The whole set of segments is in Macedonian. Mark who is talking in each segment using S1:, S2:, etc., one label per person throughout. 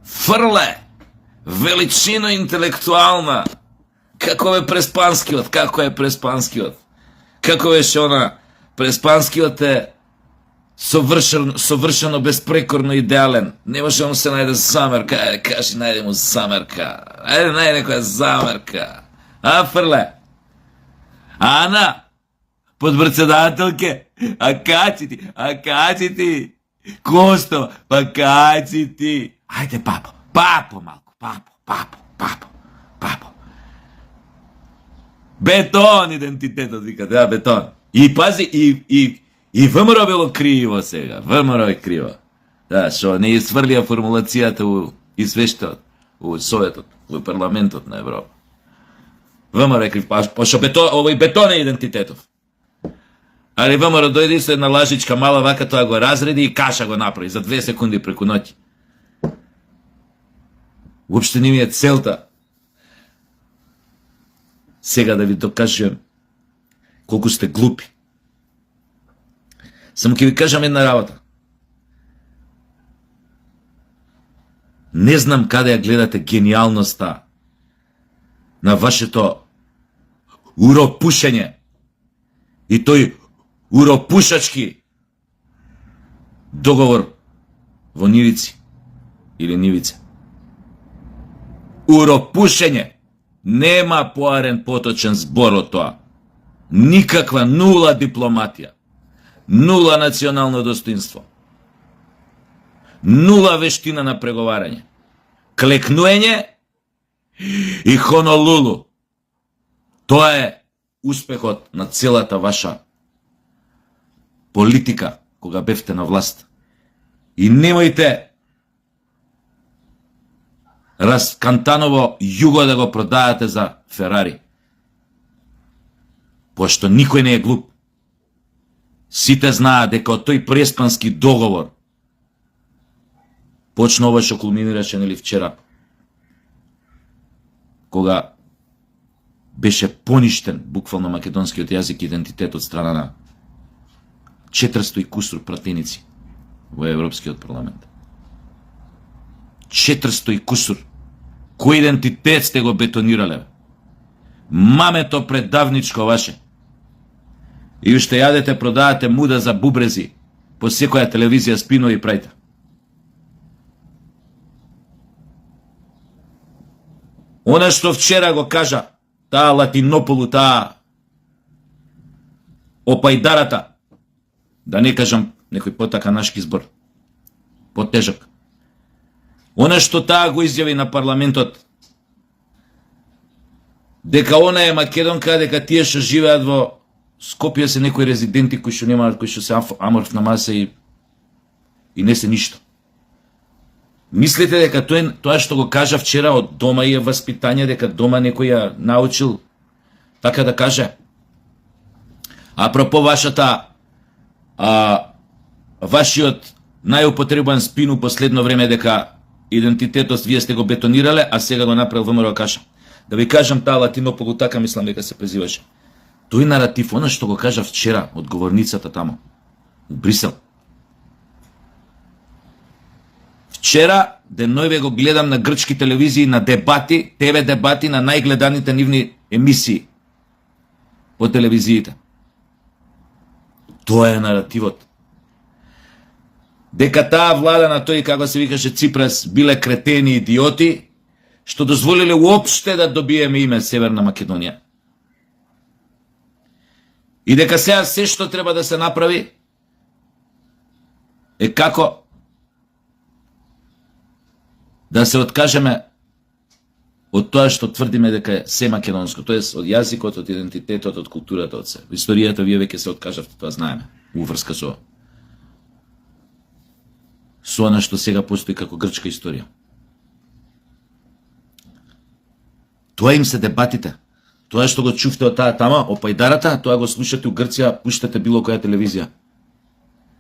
S1: Фрле, величина интелектуална. Како е преспанскиот, како е преспанскиот. Како е шона, преспанскиот е совршено безпрекорно идеален. Не може да му се најде замерка. Ајде, кажи, најде му замерка. Ајде, најде некоја замерка. А, Фрле? Ана, подпредседателке, а качи ти. Косто, па качи ти. Ајде, папо малко, папо. Бетон идентитетот, вика, да, бетон. И пази, и ВМРО било криво сега. ВМРО е криво. Да, шо не изфрлија формулацијата у извештајот, у Советот, у парламентот на Европа. ВМРО е крив, пошо овој бетон е идентитетов. Али ВМРО дојде со една лажичка мала вака, тоа го разреди и каша го направи за 2 секунди преку ноќ. Уопште не ми е целта сега да ви докажем колку сте глупи. Само ќе ви кажам една работа. Не знам каде ја гледате гениалноста на вашето уропушење и тој уропушачки договор во Нивици или Нивица. Уропушење. Нема поарен поточен збор од тоа. Никаква, нула дипломатија. Нула национално достоинство. Нула вештина на преговарање. Клекнуење и Хонолулу. Тоа е успехот на целата ваша политика кога бевте на власт. И немојте раскантаново југо да го продавате за Ферари. Пошто никој не е глуп. Сите знаат дека од тој преспански договор почна ова што кулминираше нели вчера, кога беше поништен буквално македонскиот јазик и идентитет од страна на 400 и кусур пратеници во Европскиот парламент. 400 и кусур. Кој идентитет сте го бетонирале? Мамето предавничко ваше. И уште јадете, продавате муда за бубрези по секоја телевизија спинови прајте. Она што вчера го кажа таа Латинополу, таа опајдарата, да не кажам некој потака нашки збор, потежак. Она што таа го изјави на парламентот, дека она е македонка, дека тие што живеат во Скопје се некои резиденти кои што немаат, кои што се аморф на маса и не се ништо. Мислите дека тоа што го кажа вчера од дома и е васпитање, дека дома некој ја научил така да каже? Апропо вашиот најупотребен спин у последно време дека идентитетот вие сте го бетонирале, а сега го направил ВМРО каша. Да ви кажам, таа Латинополу, така мислам дека се презиваше. Тој наратив, она што го кажа вчера од говорницата тамо, у Брисел. Вчера, денојве го гледам на грчки телевизии, на дебати, ТВ дебати, на најгледаните нивни емисии по телевизиите. Тоа е наративот. Дека таа влада на тој, како се викаше Ципрас, биле кретени идиоти, што дозволиле уопште да добиеме име Северна Македонија. И дека сега се што треба да се направи е како да се откажеме од тоа што тврдиме дека е се македонско, тоест од јазикот, од идентитетот, од културата, од се. Во историјата вие веќе се откажавте, тоа знаеме, уврска со она што сега постои како грчка историја. Тоа им се дебатите. Тоа што го чувте од таа тама, опајдарата, тоа го слушате у Грција, пуштате било која телевизија.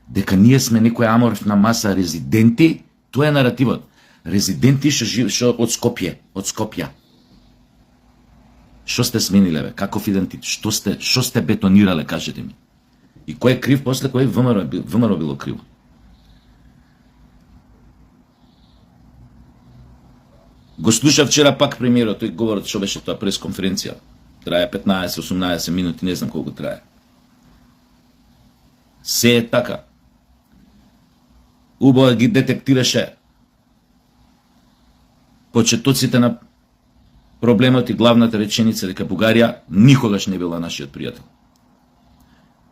S1: Дека ние сме некоја аморфна маса резиденти, тоа е наративот. Резиденти што од Скопје. Што сте смениле, бе? Каков идентитет? Што сте бетонирале, кажете ми? И кој е крив после, кој ВМРО било криво? Го слуша вчера пак премиерот, тој говорот што беше тоа пресконференција. Трае 15-18 минути, не знам колку трае. Се е така. Убаво ги детектираше почетоците на проблемот и главната реченица дека Бугарија никогаш не била нашиот пријател.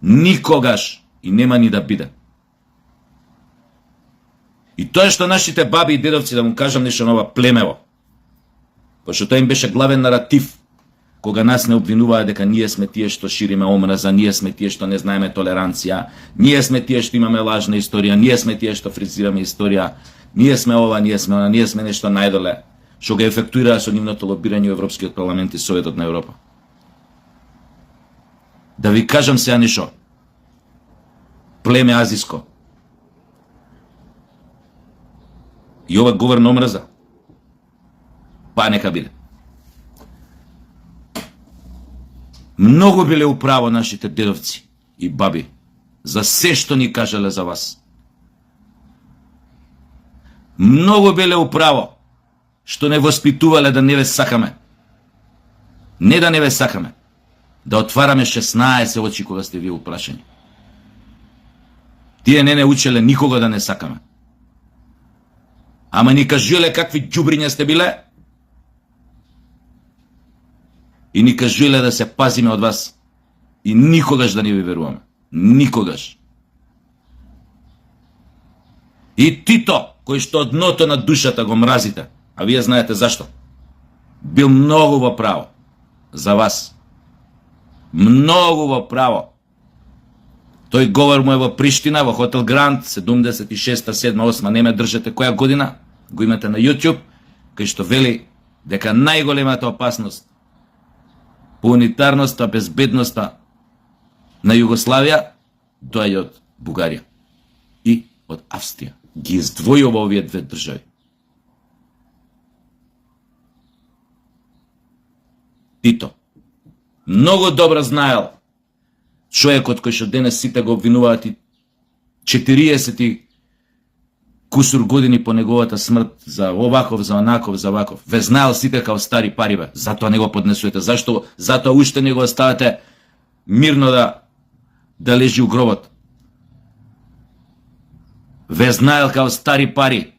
S1: Никогаш и нема ни да биде. И тоа што нашите баби и дедовци, да му кажам нешто на ова племево, пошто тоа им беше главен наратив, кога нас не обвинуваа дека ние сме тие што шириме омраза, ние сме тие што не знаеме толеранција, ние сме тие што имаме лажна историја, ние сме тие што фризираме историја, ние сме ова, ние сме она, ние сме нешто најдоле, што го ефектуираа со нивното лобирање во Европскиот парламент и Советот на Европа. Да ви кажам сега нешто. Племе азиско. И ова говор на омраза. Па нека биде. Многу биле управо нашите дедовци и баби за се што ни кажале за вас. Многу биле управо што не воспитувале да не ве сакаме. Не да не ве сакаме, да отвараме 16 очи кога сте вие упрашени. Тие не учеле никога да не сакаме. Ама ни кажуле какви ѓубриња сте биле и ни кажуле да се пазиме од вас и никогаш да не ви веруваме. Никогаш. И Тито, кој што од дното на душата го мразите, а вие знаете зашто, бил многу во право за вас. Многу во право. Тој говор му е во Приштина, во хотел Гранд, 76-та, 7-та, 8-та, не ме држете која година, го имате на YouTube, кај што вели дека најголемата опасност по унитарноста, безбедноста на Југославија доаѓа од Бугарија и од Австрија. Ги издвојува овие две држави. Тито многу добро знаел човекот кој што денес сите го обвинуваат и 40 кусур години по неговата смрт за оваков, за онаков, за ваков. Ве знаел сите као стари пари, бе. Затоа не го поднесувате. Зашто? Затоа уште не го оставате мирно да лежи у гробот. Ве знаел као стари пари.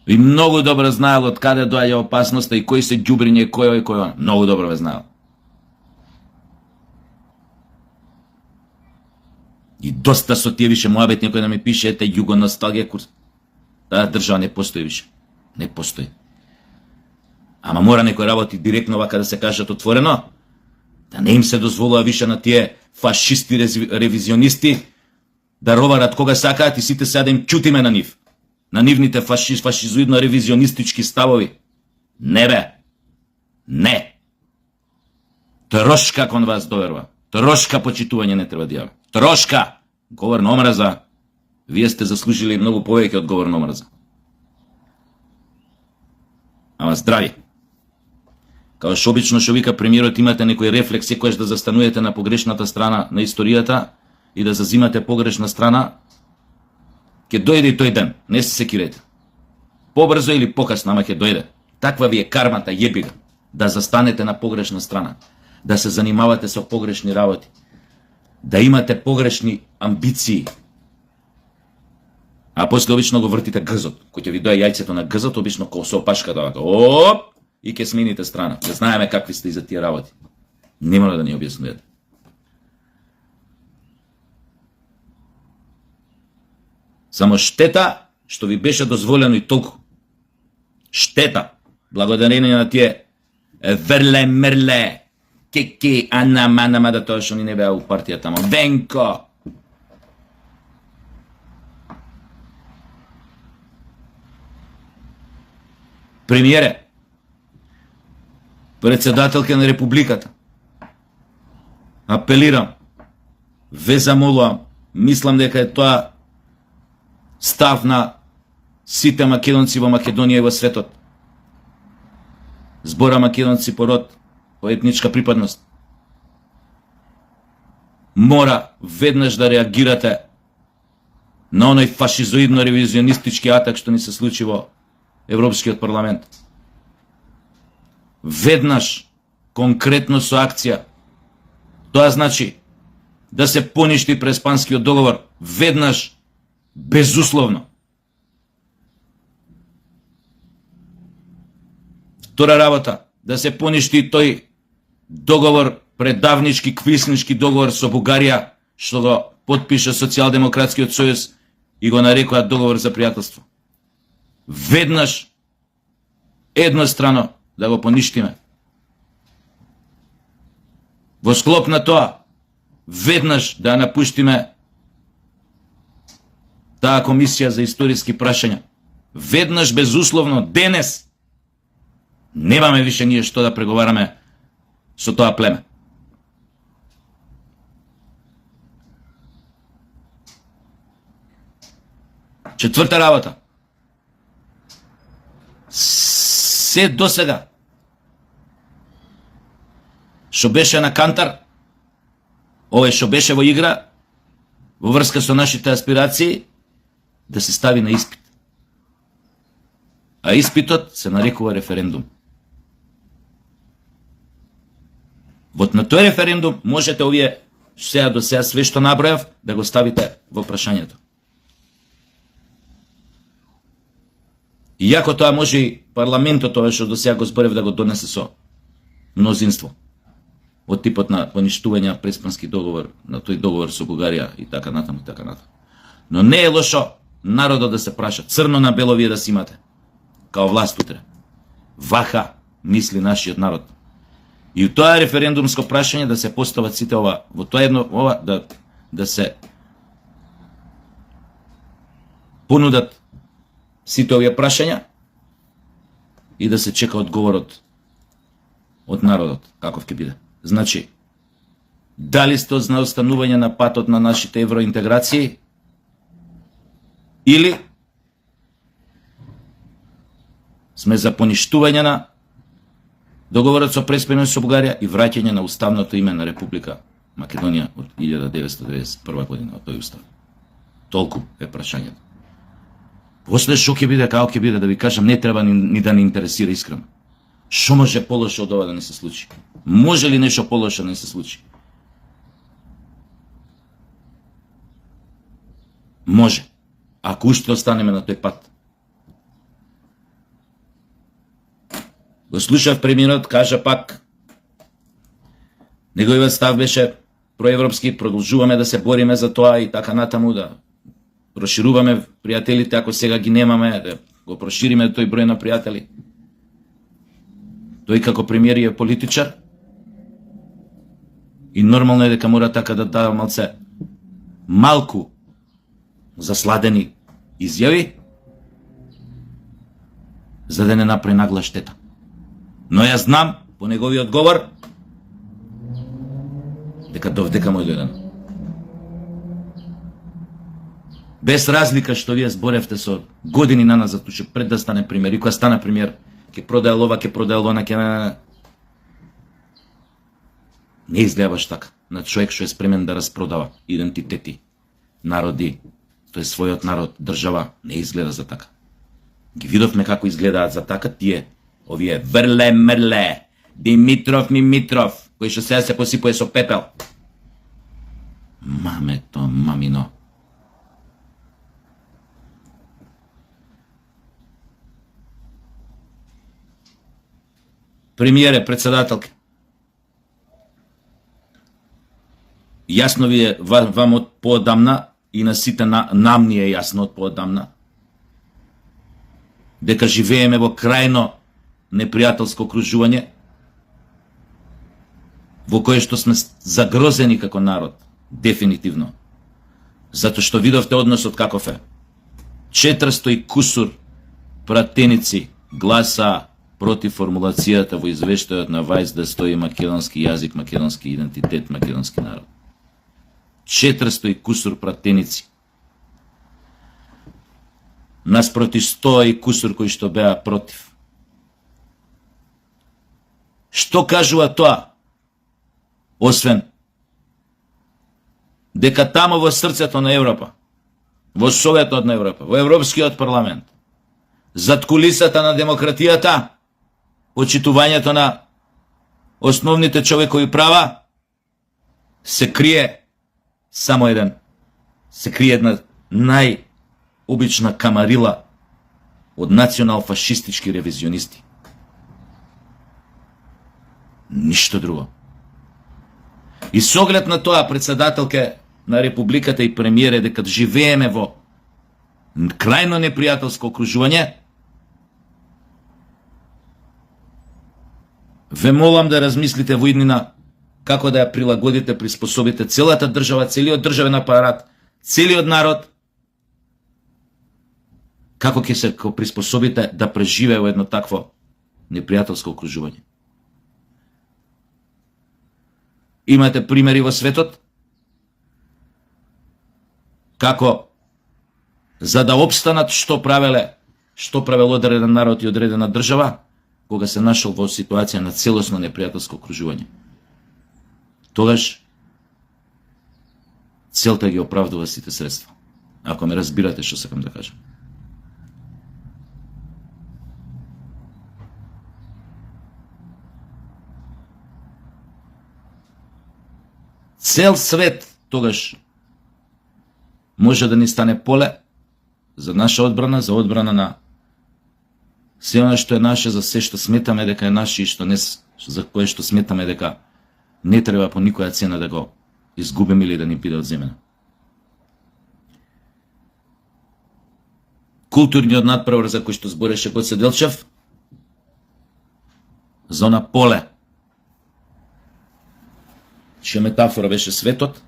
S1: И многу добро знаел од каде доаѓа опасноста и кои се ѓубриње, кој и кој он. Многу добро ве знаел. И доста со тие више муабет некој да ми пише, ете југоносталгија курс. Таа држава не постои више. Не постои. Ама мора некој работи директно вака да се кажат отворено, да не им се дозволува више на тие фашисти ревизионисти да роварат кога сакаат и сите сега да им ќутиме на нив. На нивните фашизоидно-ревизионистички ставови. Не бе. Не. Трошка кон вас доверува. Трошка почитување не треба да јаве. Трошка! Говор на омраза. Вие сте заслужили многу повеќе од говор на омраза. Ама здрави. Као што обично што вика премиерот, имате некој рефлекс секојаш да застануете на погрешната страна на историјата и да зазимате погрешна страна, ќе дојде и тој ден. Не се секирете. Побрзо или покасно, ама ќе дојде. Таква ви е кармата, јебига. Да застанете на погрешна страна. Да се занимавате со погрешни работи. Да имате погрешни амбиции. А после обично го вртите грзот. Кој ќе ви доја јајцето на грзот, обично ко со опашката вака. Оп! И ќе смените страна. Не знаеме какви сте и за тие работи. Не мора да ни објаснувате. Само штета што ви беше дозволено и толку. Штета. Благодарение на тие верле, мерле, кеки, ана, мана, мада тоа што ни не беа у партијата, ама Венко. Премиере, председателка на Републиката, апелирам, ве замолувам, мислам дека е тоа став на сите македонци во Македонија и во светот. Збора македонци по род, по етничка припадност. Мора веднаш да реагирате на оној фашизоидно-ревизионистички атак што ни се случи во Европскиот парламент. веднаш, конкретно со акција. Тоа значи да се поништи Преспанскиот договор, веднаш, безусловно. Втора работа, да се поништи тој договор, предавнички, квиснички договор со Бугарија, што го потпиша Социјалдемократскиот сојуз и го нарекува договор за пријателство. Веднаш, еднострано, да го поништиме. Во склоп на тоа, веднаш да напуштиме таа комисија за историски прашања. Веднаш, безусловно, денес, немаме више ние што да преговараме со тоа племе. Четврта работа. Се досега што беше на кантар, овој што беше во игра, во врска со нашите аспирации, да се стави на испит. А испитот се нарекува референдум. Вот на тој референдум можете овие сега до сега све што набројав да го ставите во прашањето. Иако тоа може и парламентот ова што до сега го зборев да го донесе со мнозинство. Од типот на поништување Преспански договор, на тој договор со Бугарија и така натаму и така натаму. Но не е лошо народот да се праша, црно на бело вие да си имате, као власт утре. Ваха мисли нашиот народ. И у тоа референдумско прашање да се постават сите ова, во тоа едно ова да се понудат сите овие прашања и да се чека одговорот од народот, каков ќе биде. Значи, дали сте за останување на патот на нашите евроинтеграции или сме за поништување на договорот со Преспанија со Бугарија и враќање на уставното име на Република Македонија од 1991 година, од тој устав. Толку е прашањето. После шо ќе биде, како ќе биде, да ви кажам, не треба ни да не интересира искрено. Шо може полошо од ова да не се случи? Може ли нешто полошо да не се случи? Може. Ако уште останеме на тој пат. Го слушав премиерот, кажа пак, неговиот став беше проевропски, продолжуваме да се бориме за тоа и така натаму, да прошируваме пријателите, ако сега ги немаме, да го прошириме тој број на пријатели. Тој како премиер е политичар и нормално е дека мора така да дава малку засладени изјави, за да не направи нагла штета. Но јас знам, по неговиот говор, дека довдека му е дојдено. Без разлика што вие зборевте со години наназад, уште пред да стане премиер, и кога стана премиер, ќе продаел ова, ќе продаел она, ќе не изгледаш така на човек што е спремен да распродава идентитети, народи, тој својот народ, држава, не изгледа за така. Ги видовме како изгледаат за така тие, овие врле мрле, Димитров Мимитров, кој што сега се посипува со пепел. Мамето, мамино. Премиере, председателке, јасно ви е вам од поодамна и на сите нам ни е јасно од поодамна дека живееме во крајно непријателско окружување во кое што сме загрозени како народ, дефинитивно. Затоа што видовте односот каков е. 400 и кусур пратеници гласа против формулацијата во извештајот на ВАјС да стои македонски јазик, македонски идентитет, македонски народ. 400 и кусур пратеници. Наспроти 100 и кусур кои што беа против. Што кажува тоа? Освен дека тамо во срцето на Европа, во Советот на Европа, во Европскиот парламент, зад кулисата на демократијата, почитувањето на основните човекови права, се крие само се крие една најобична камарила од национал-фашистички ревизионисти. Ништо друго. И с оглед на тоа, председателке на Републиката и премиере, дека живееме во крајно непријателско окружување, ве молам да размислите во иднина како да ја прилагодите, приспособите целата држава, целиот државен апарат, целиот народ, како ќе се приспособите да преживее во едно такво непријателско окружување. Имате примери во светот како за да обстанат што правел одреден народ и одредена држава кога се нашол во ситуација на целосно непријателско окружување. Тогаш целта ги оправдува сите средства. Ако ме разбирате што сакам да кажам. Цел свет тогаш може да ни стане поле за наша одбрана, за одбрана на се оно што е наше, за се што сметаме дека е наше и што не, за кое што сметаме дека не треба по никоја цена да го изгубиме или да ни биде одземено. Културниот надпревар за кој што збореше Гоце Делчев, за она поле, чија метафора беше светот,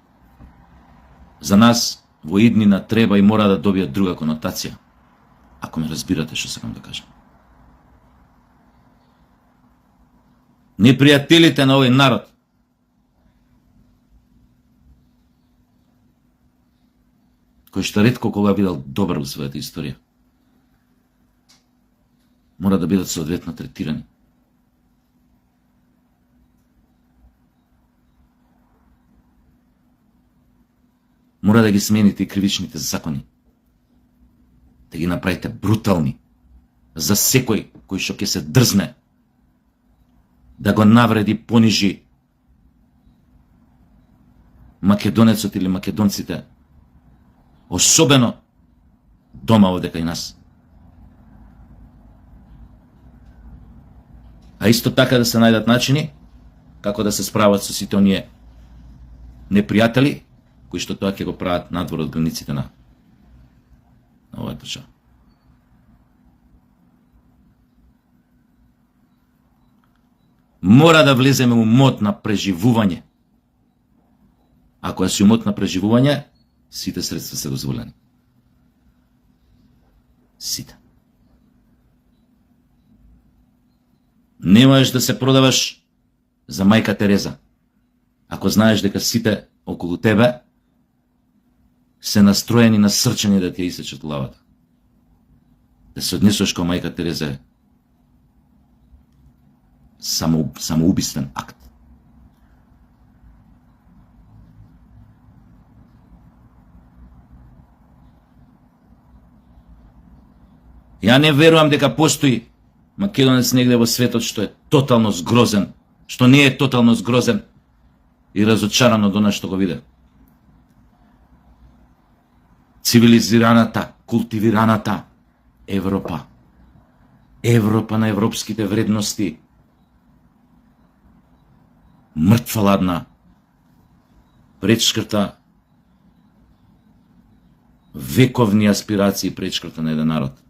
S1: за нас во иднина треба и мора да добијат друга конотација, ако ме разбирате што сакам да кажам. Непријателите на овој народ кој што ретко кога видел добар во својата историја, мора да бидат соодветно третирани. Мора да ги смените и кривичните закони. Да ги направите брутални за секој кој што ќе се дрзне да го навреди, понижи македонецот или македонците, особено дома овде кај нас. А исто така да се најдат начини како да се справат со сите оние непријатели кои што тоа ќе го прават надвор од границите на оваа држава. Мора да влеземе у мод на преживување. Ако е мод на преживување, сите средства се дозволени. Сите. Не можеш да се продаваш за мајка Тереза, ако знаеш дека сите околу тебе се настроени, насрчени да ти ја исечат главата. Да се однесуваш као мајка Тереза е самоубиствен акт. Ја не верувам дека постои македонец негде во светот што е тотално згрозен, што не е тотално згрозен и разочаран од она што го виде. Цивилизираната, култивираната Европа. Европа на европските вредности. Мртва ладна. Пречкрта вековни аспирации, пречкрта на еден народ.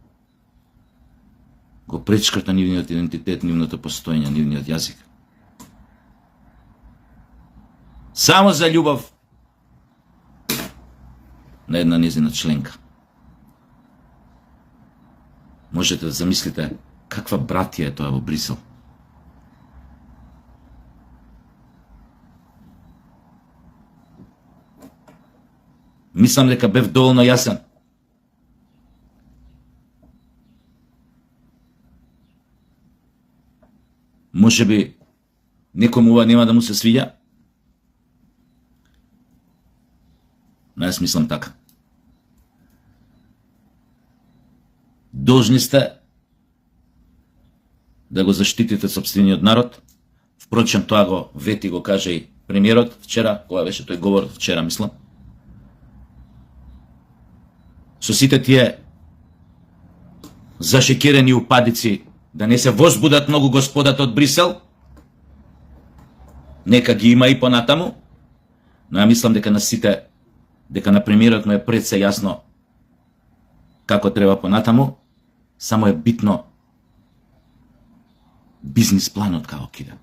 S1: Го пречкрта нивниот идентитет, нивното постоење, нивниот јазик. Само за љубов на една незина членка. Можете да замислите каква братија е тоа во Брисел. Мислам дека бев доволно јасен. Може би некому ова нема да му се свиѓа, но јас мислам така. Должни сте да го заштитите сопствениот народ. Впрочем, тоа го вети, го каже и премиерот вчера, кога беше тој говор вчера, мислам. Со сите тие зашекерени упадици, да не се возбудат многу господата од Брисел, нека ги има и понатаму, но ја мислам дека на сите, дека на премиерот му е пред се јасно како треба понатаму, само е битно бизнис планот како киде.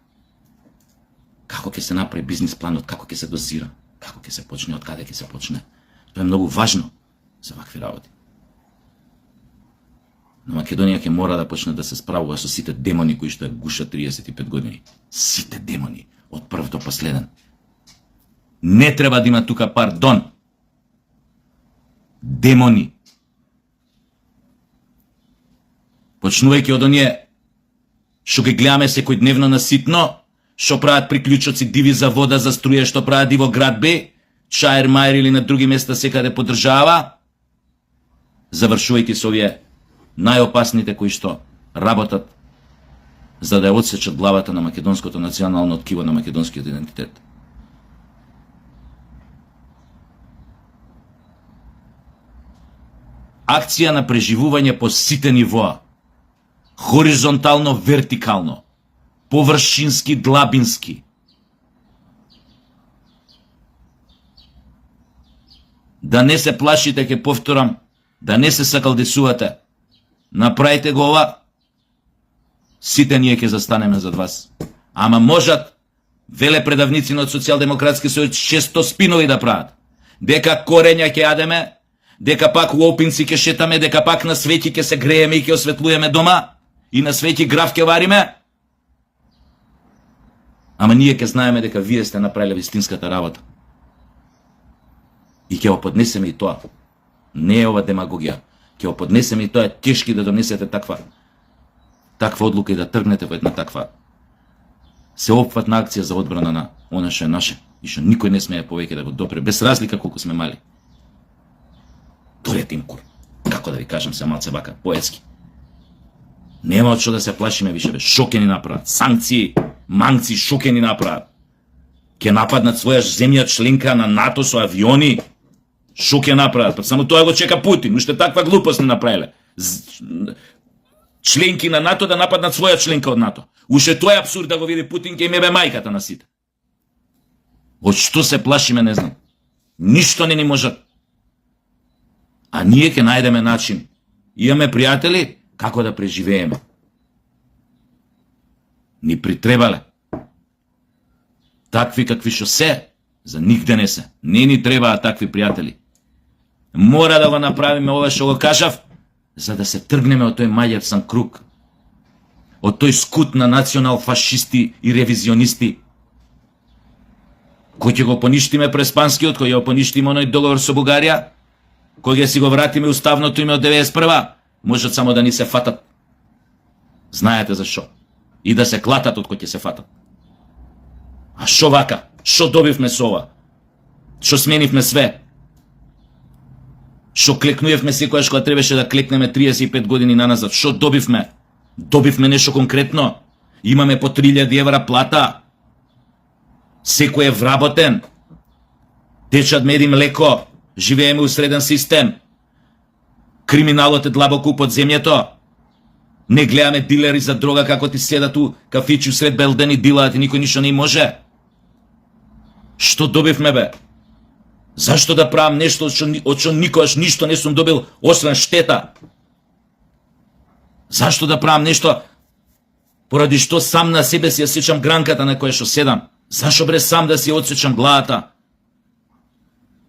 S1: Како ќе се направи бизнис планот, како ќе се дозира, како ќе се почне, од каде ќе се почне. Тоа е многу важно за вакви работи. Но Македонија ќе мора да почне да се справува со сите демони кои што ја гушат 35 години. Сите демони, од прв до последен. Не треба да има тука пардон. Демони. Почнувајќи од оние што ги гледаме секојдневно на ситно, што прават приклучоци диви за вода, за струја, што прават и во градби, Чаер Мајер или на други места секаде поддржава, завршувајќи со овие најопасните кои што работат за да ја отсечат главата на македонското национално ткиво, на македонскиот идентитет. Акција на преживување по сите нивоа. Хоризонтално, вертикално, површински, длабински. Да не се плашите, ќе повторам, да не се сакалдесувате. Направите го ова, сите ние ќе застанеме зад вас. Ама можат, веле предавници од Социјалдемократски сојуз, често спинови да прават. Дека корења ќе јадеме, дека пак лопинци ќе шетаме, дека пак на свети ќе се грееме и ќе осветлуеме дома, и на свети граф ќе вариме. Ама ние ќе знаеме дека вие сте направиле вистинската работа. И ќе го поднесеме и тоа. Не е ова демагогија. Ќе го поднесеме и тоа е тешки да донесете таква одлука и да тргнете во една таква сеопфатна акција за одбрана на она што е наше и што никој не смее повеќе да го допре, без разлика колку сме мали. Дорете им кур. Како да ви кажам се малце вака, поетски. Нема од што да се плашиме више, бе. Шо ќе ни направат? Санкции, манци, шо ќе ни направат? Ќе нападнат своја земја членка на НАТО со авиони? Шо ќе направат? Па само тоа го чека Путин, уште таква глупост не направиле. Членки на НАТО да нападнат своја членка од НАТО. Уште тоа е абсурд да го види Путин, ќе им ебе мајката на сите. Од што се плашиме, не знам. Ништо не ни можат. А ние ќе најдеме начин. Имаме пријатели како да преживееме. Ни притребале. Такви какви што се, за нигде не се. Не ни требаат такви пријатели. Мора да го направиме ова што го кажав, за да се тргнеме од тој маѓарсан круг. Од тој скут на национал-фашисти и ревизионисти. Кој ќе го поништиме преспанскиот, кој ќе го поништиме оној договор со Бугарија, кој ќе си го вратиме уставното име од 91-а, можат само да ни се фатат. Знаете зашо. И да се клатат од кој ќе се фатат. А шо вака? Шо добивме со ова? Шо сменивме све? Шо клекнуевме секојаш кога требаше да клекнеме 35 години наназад? Шо добивме? Добивме нешто конкретно? Имаме по 3000 евра плата? Секој е вработен? Течат мед и млеко? Живееме у среден систем? Криминалот е длабоко под земјето? Не гледаме дилери за дрога како ти седат у кафичи сред Белден и дилаат и никој ништо не може? Што добивме, бе? Зашто да правам нешто од што никогаш ништо не сум добил, освен штета? Зашто да правам нешто поради што сам на себе си ја сечам гранката на која што седам? Зашо бре сам да си отсечам главата?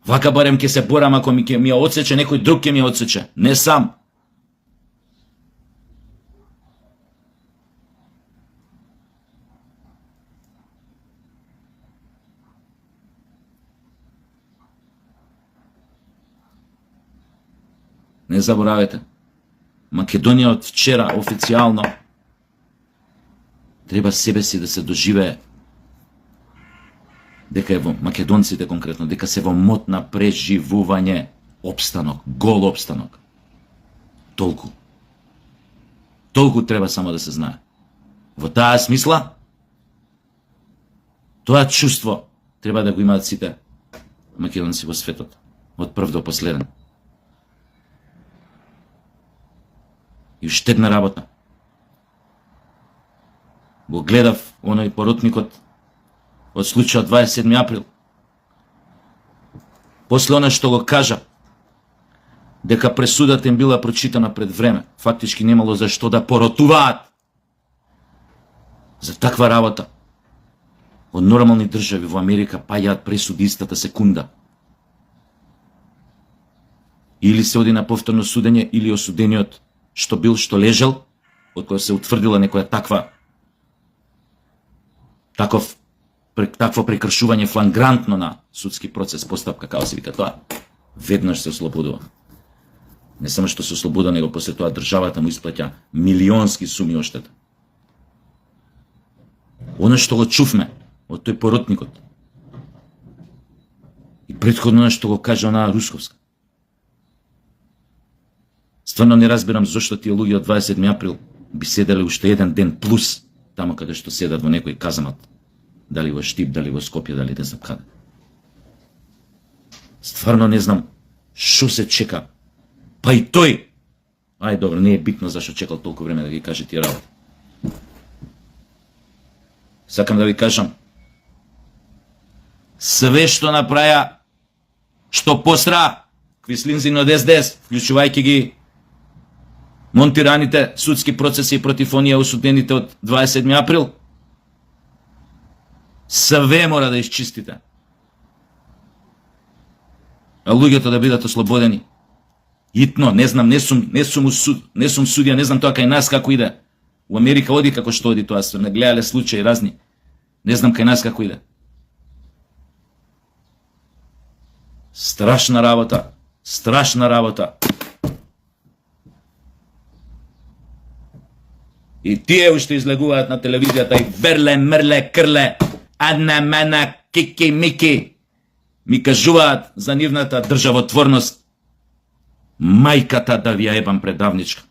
S1: Вака барем ќе се борам, ако ми ја отсече, некој друг ќе ми ја отсече, не сам. Не заборавете, Македонија од вчера официјално треба себе си да се доживее дека е во македонците конкретно, дека се во мод на преживување, опстанок, гол опстанок. Толку. Толку треба само да се знае. Во таа смисла, тоа чувство треба да го имаат сите македонци во светот, од прв до последен. И уште една работа. Го гледав оној поротникот од случајот 27 април. После она што го кажа, дека пресудата им била прочитана пред време, фактички немало за што да поротуваат. За таква работа од нормални држави во Америка паѓаат пресуди истата секунда. Или се оди на повторно судење, или осудениот што бил, што лежал, од која се утврдила некоја такво прекршување флагрантно на судски процес, постапка, како се вика тоа, веднаш се ослободува. Не само што се ослободува, него после тоа државата му исплаќа милионски суми оштета. Оно што го чувме од тој поротникот и претходно што го кажа онаа Русковска. Стварно не разбирам зошто тие луѓе од 27 април би седеле уште еден ден плюс тамо каде што седат во некој казамат. Дали во Штип, дали во Скопје, дали не знам каде. Стварно не знам што се чека. Па и тој, ај добро, не е битно зашто чекал толку време да ги каже тие работи. Сакам да ви кажам, све што направија, што посра Квислинзин од СДС, вклучувајќи ги монтираните судски процеси против оние осудените од 27 април, све мора да исчистите. А луѓето да бидат ослободени. Итно, не знам, не сум судија, не знам тоа кај нас како иде. У Америка оди како што оди тоа, се не гледале случаи разни. Не знам кај нас како иде. Страшна работа, страшна работа. И тие уште излегуваат на телевизијата и верле, мрле, крле, адна, мана, кики, мики. Ми кажуваат за нивната државотворност. Мајката да ви ја ебам предавничка.